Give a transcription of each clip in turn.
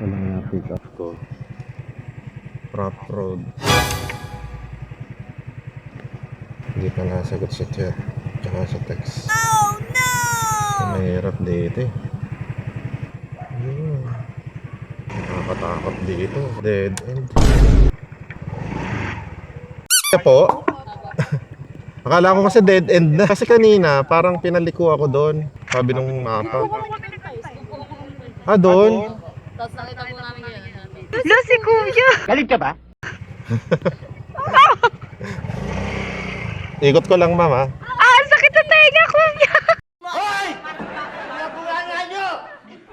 ko lang yung pick up ko. Rough road. Hindi pa nasagot sa chat tsaka sa text. Oh no! Mahirap dito eh. Nakakatakot dito. Dead end. Kaya po. Akala ko kasi dead end na. Kasi kanina parang pinaliko ako doon. Sabi nung mapa. Ah, doon? Tapos nakita mo namin yun. Lo, si Kuya! Galit ka ba? Ikot ko lang, mama. Ah, sakit sa tenga, Kuya! Hoy! Nabunganga nyo!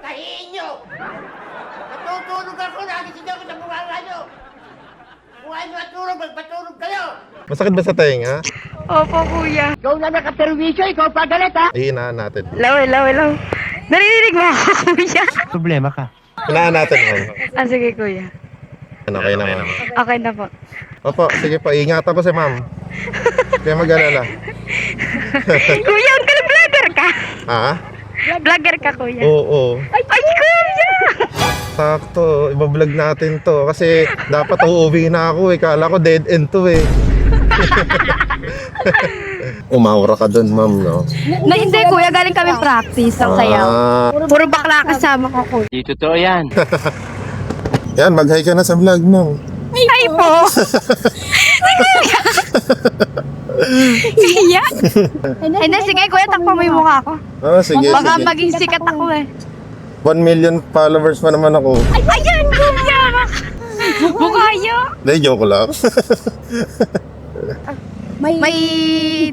Tahiin nyo! Natutulog ako, nagising ako sa bunganga nyo! Kung ayaw matulog, magpatulog kayo! Masakit ba sa tenga? Opo, Kuya. Ikaw na nakaperwisyo, ikaw pa galit ha! Ihinaan natin. Law. Narinig mo ako, Kuya? Problema ka. Hinaan natin, ma'am. Ah, sige, Kuya. Okay na, ma'am. Okay na po. Opo, sige po. Ingatan ko si ma'am. Kaya mag-alala. Kuya, uncle, vlogger ka? Ha? Vlogger ka, Kuya? Oo. Ay, Kuya! Sakto. Ibablog natin to. Kasi dapat uuwi na ako eh. Kala ko dead end to eh. Umawra ka dun, ma'am, no? Na, hindi, Kuya. Galing kami practice ang sayaw. Puro bakla kasama ko, Kuya. Di totoo yan. Yan, mag-hi ka na sa vlog, ma'am. Ay po! Kaya? Hindi, sige, Kuya. Takpa mo yung mukha ko. Ah, sige, Baka sige. maging sikat ako eh. 1 million followers pa naman ako. Ay, ayan, Kuya! Bukayo! Hindi, joke lang. May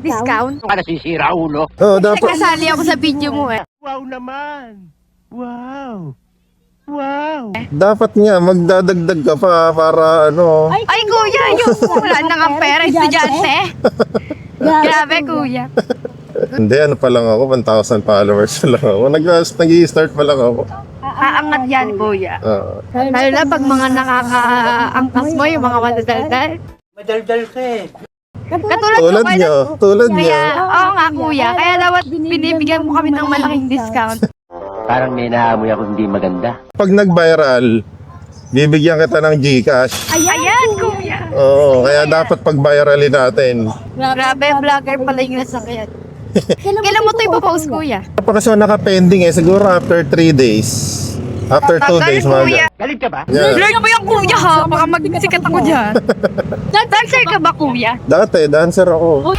discount? Ka nasisira, ulo. Oo, dapat. Kasali ako sa video mo eh. Wow naman! Wow! Wow! Dapat nga, magdadagdag ka pa para ano. Ay, Kuya, yung wala na nga pera, estudyante. Grabe, Kuya. Hindi, ano pa lang ako, 1,000 followers pa lang ako. Nag-i-start pa lang ako. Aangat yan, Kuya. Lalo na pag mga nakakaangkas mo, yung mga madadaldal. Madaldal ka eh. Katulad Tulad ko, nyo, tulad nyo. Kaya, oo nga, Kuya. Kaya dapat binibigyan mo kami ng malaking discount. Parang may naamoy ako hindi maganda. Pag nag-viral, bibigyan kita ng GCash. Ayan, Kuya. Oo, kaya dapat pag-viralin natin. Grabe, vlogger pala yung nasakyan. Kailan mo ito ipopost, Kuya? Kasi naka-pending eh, siguro after 3 days. After 2 days, Kuya. Galit ka ba? Yeah. Vlog mo yung Kuya, ha? Baka magsikat ako dyan. Dancer ka ba, Kuya? Dati, dancer ako.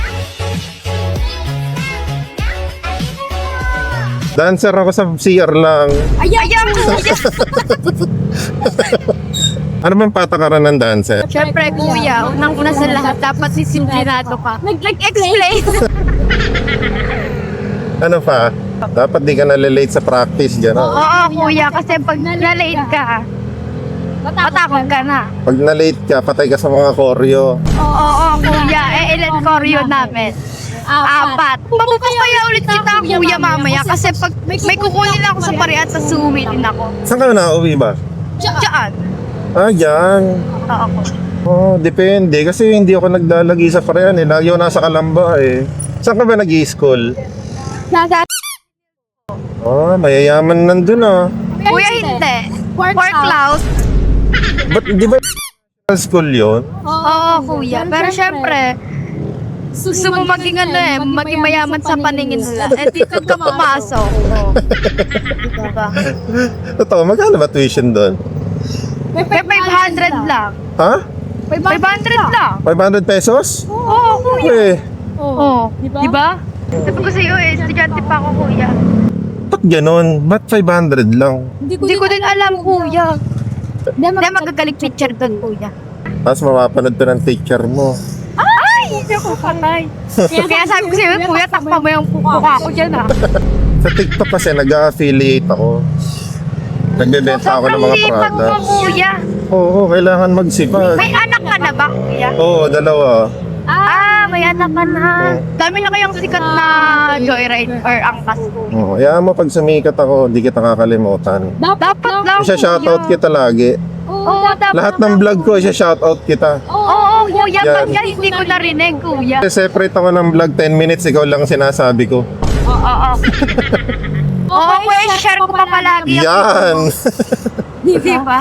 Dancer ako sa CR lang. Ayan, Kuya. Ano bang patakaran ng dancer? Siyempre, Kuya, unang-una sa lahat, dapat disiplinado ka. Nag-explain. Ano pa? Dapat di ka na-late sa practice, gano'n. Oo, Kuya, kasi pag na-late ka, matakot ka na. Pag na-late ka, patay ka sa mga koryo. Oo, Kuya. Ilan koryo namin? 4. Mapupapaya ulit kita, Kuya, mamaya. Kasi pag may kukunin ako sa pariat, sa suwi din ako. Saan ka na-uwi ba? Diyan. Ah, yan. Oo. Oh, depende. Kasi hindi ako naglalagi sa parehan eh. Lagi ako nasa Kalamba eh. Saan ka ba nag-i-school? Nasa Oh, mayayaman nandun ah. Kuya, hindi. Pork cloud. Ba't di ba school yun? Oo, Kuya. Pero syempre, gusto mo maging ano eh, maging mayaman sa paningin nila. Eh, dito ka pumasok. Diba? Totoo, magkano ba tuition doon? May 500 lang. Ha? 500 lang. 500 pesos? Oo, Kuya. Eh, Oo. Diba? Sabi ko sa'yo eh, estudyante pa ako, Kuya. ba't ganon? Ba't 500 lang? Hindi ko din alam, Kuya. Hindi, magagaling picture doon, Kuya. Tapos mapapanood to ng teacher mo. Ay! Hindi ako patay. Kaya sabi ko sa'yo, Kuya, takpa mo yung mukha ko dyan, ha? Sa TikTok kasi nag-affiliate ako. Nagbebenta ako ng mga Sobrang mo, products. Kuya. Oo, kailangan magsipag. May anak ka na ba, Kuya? Oo, dalawa. May anak ka na. Dami na kayang sikat na joyride or angkas. Oo, kaya mo pag sumikat ako, di kita kakalimutan. Dapat lang, Isa-shoutout kita lagi. Oo, dapat. Lahat ng vlog ko, isa-shoutout kita. Oo, Kuya. Yan. Ba't hindi ko narinig, Kuya? Separate ako ng vlog, 10 minutes, ikaw lang sinasabi ko. Oo. Oo, Kuya, share ko pa palagi. Yan! Di ba?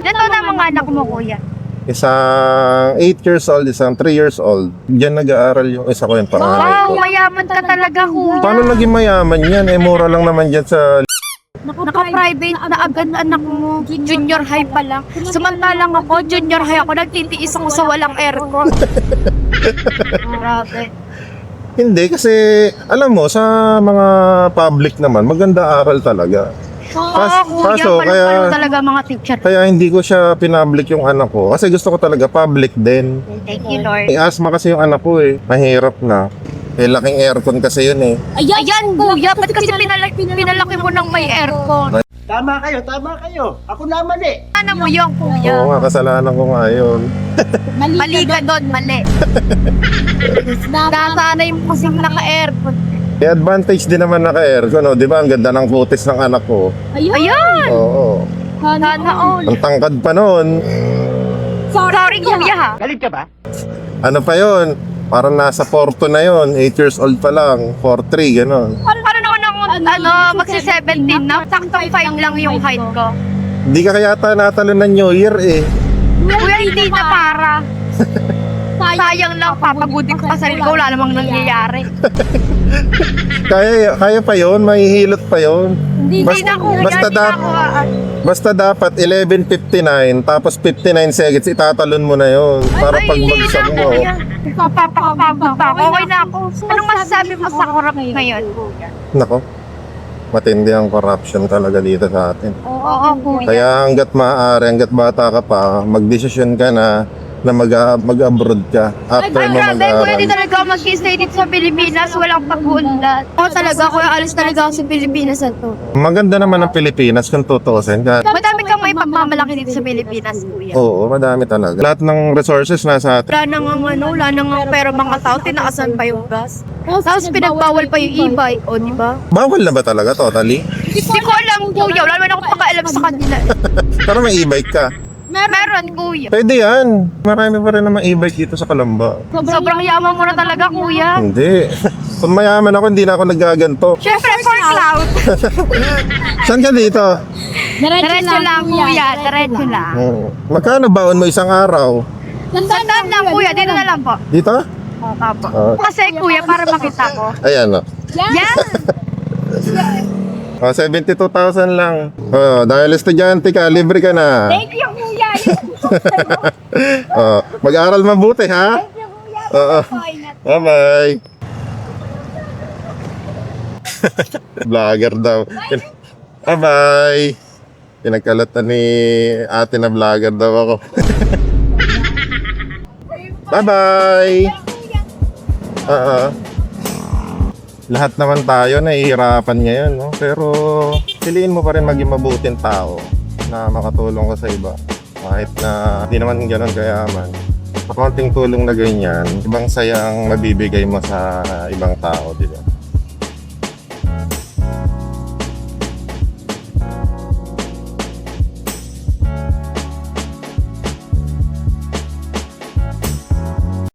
Ito na mga anak mo, kuya. Isang 8 years old, isang 3 years old. Diyan nag-aaral yung isa ko yung panganay Wow, ko. mayaman ka talaga, kuya. Paano naging mayaman yan? Eh, mura lang naman dyan sa... Naka-private na agad anak mo. Junior high pa lang. Samantalang ako, junior high ako, nagtitiis ako sa walang aircon. Grabe. Hindi, kasi alam mo, sa mga public naman, maganda aral talaga. Kuya, kaso, paano talaga mga teacher. Kaya hindi ko siya pinpublic yung anak ko. Kasi gusto ko talaga public din. Thank you, Lord. May asthma kasi yung anak ko eh. Mahirap na. Eh, laking aircon kasi yun eh. Ayan, kuya, ba't kasi pinalaki mo ng may aircon? Tama kayo. Ako naman eh. Ano mo yung kuya? Oo nga, kasalanan ko nga yun. Mali ka doon, mali. Nasanay mo kasing naka-aircon. May advantage din naman naka-aircon, no? Di ba? Ang ganda ng kutis ng anak ko. Ayan! Oo. Sana all. Ang tangkad pa noon. Sorry, kuya ha. Galit ka ba? Ano pa yon? Parang nasa 4-2 na yon. 8 years old pa lang. 4-3, gano'n. Paano naman ako, magsi-17 na? Saktong 5 lang yung height ko. Hindi ka kaya natalo ng New Year eh. Kuya, hindi na para. Sayang lang, papagudin ko pa sarili ko, wala namang nangyayari. Kaya pa yon, mahihilot pa yon. Hindi na kuya, Basta dapat 11:59 tapos 59 seconds itatalon mo na yon para pag bagsak mo. Papapagod pa ako, okay na ako. Anong masasabi mo sa korap ngayon? Nako. Matindi ang corruption talaga dito sa atin. Oo, kuya. Kaya hangga't maaari, hangga't bata ka pa, magdesisyon ka na mag-abroad ka after Ay, mo grabe, kuya, mag-aaral. di talaga ako mag-stay dito sa Pilipinas, walang pag-uunlad. Oo, talaga, kuya, alis talaga ako sa Pilipinas na to. Maganda naman ang Pilipinas kung tutuusin ka. Madami kang may pagmamalaki dito sa Pilipinas, kuya. Oo, madami talaga. Lahat ng resources nasa atin. Wala nang pera mga tao, tinaasan pa yung gas. Tapos pinagbawal pa yung e-bike, o, di ba? Bawal na ba talaga totally? Hindi ko alam, kuya, wala naman akong pakaalam sa kanila. Pero may e-bike ka. Meron, kuya. Pwede yan. Marami pa rin naman e-bike dito sa Calamba. Sobrang yaman mo na talaga, kuya. Hindi. Kung mayaman ako, hindi na ako nagaganto. Siyempre, for cloud. Saan ka dito? Diretso lang, kuya. Diretso lang. Magkano baon mo isang araw? Sandaan lang, kuya. Dito na lang po. Dito? Tapo. Ah. Kasi, kuya, para makita ko. Ayan o. Yan! 72,000 lang. Dahil estudyante ka, libre ka na. Thank you, kuya. Mag-aral mabuti, ha? Oo. Bye-bye. Vlogger daw. Bye-bye. Pinagkalatan ni ate na vlogger daw ako. Bye-bye. Lahat naman tayo nahihirapan ngayon, no? Pero piliin mo pa rin maging mabuting tao na makatulong ka sa iba. Kahit na hindi naman gano'n kayaman. Sa konting tulong na ganyan, ibang sayang mabibigay mo sa ibang tao, di ba?